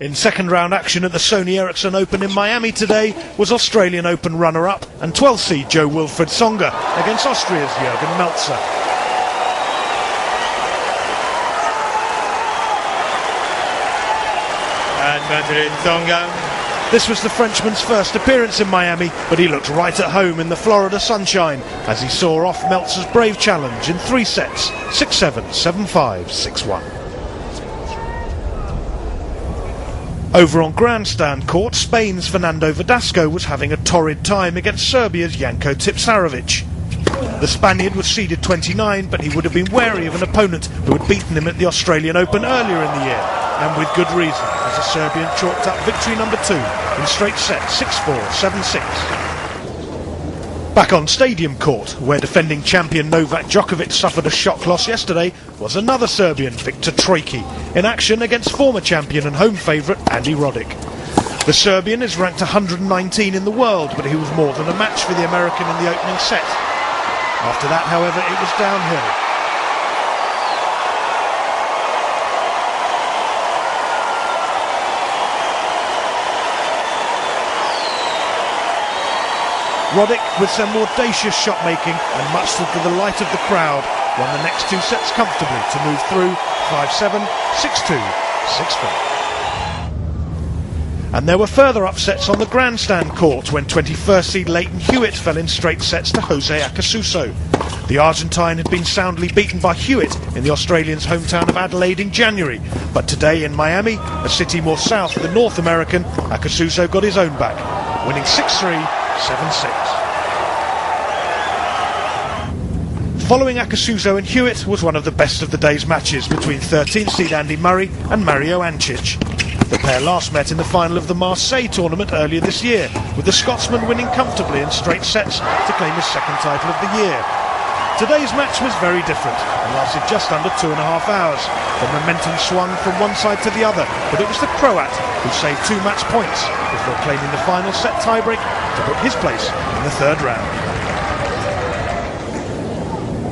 In second round action at the Sony Ericsson Open in Miami today was Australian Open runner-up and 12th seed Jo-Wilfried Tsonga against Austria's Jürgen Melzer. And Tsonga. This was the Frenchman's first appearance in Miami, but he looked right at home in the Florida sunshine as he saw off Melzer's brave challenge in 3 sets, 6-7, 7-5, 6-1. Over on grandstand court, Spain's Fernando Verdasco was having a torrid time against Serbia's Janko Tipsarevic. The Spaniard was seeded 29, but he would have been wary of an opponent who had beaten him at the Australian Open earlier in the year, and with good reason, as the Serbian chalked up victory number 2 in straight sets, 6-4, 7-6. Back on Stadium Court, where defending champion Novak Djokovic suffered a shock loss yesterday, was another Serbian, Viktor Troicki, in action against former champion and home favourite Andy Roddick. The Serbian is ranked 119 in the world, but he was more than a match for the American in the opening set. After that, however, it was downhill. Roddick, with some audacious shot-making and much to the delight of the crowd, won the next 2 sets comfortably to move through 5-7, 6-2, 6-4. And there were further upsets on the grandstand court when 21st seed Leighton Hewitt fell in straight sets to Jose Acasuso. The Argentine had been soundly beaten by Hewitt in the Australian's hometown of Adelaide in January, but today in Miami, a city more south than North American, Acasuso got his own back, winning 6-3, 7-6. Following Acasuso and Hewitt was one of the best of the day's matches between 13th seed Andy Murray and Mario Ancic. The pair last met in the final of the Marseille tournament earlier this year, with the Scotsman winning comfortably in straight sets to claim his second title of the year. Today's match was very different and lasted just under 2.5 hours. The momentum swung from one side to the other, but it was the Croat who saved 2 match points before claiming the final set tiebreak to book his place in the third round.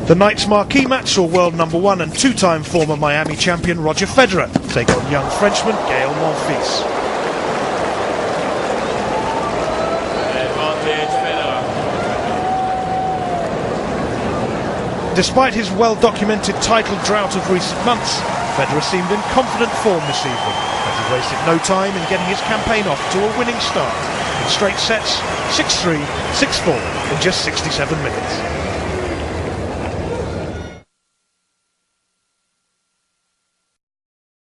The night's marquee match saw world number 1 and 2-time former Miami champion Roger Federer take on young Frenchman Gael Monfils. Despite his well-documented title drought of recent months, Federer seemed in confident form this evening, as he wasted no time in getting his campaign off to a winning start in straight sets, 6-3, 6-4 in just 67 minutes.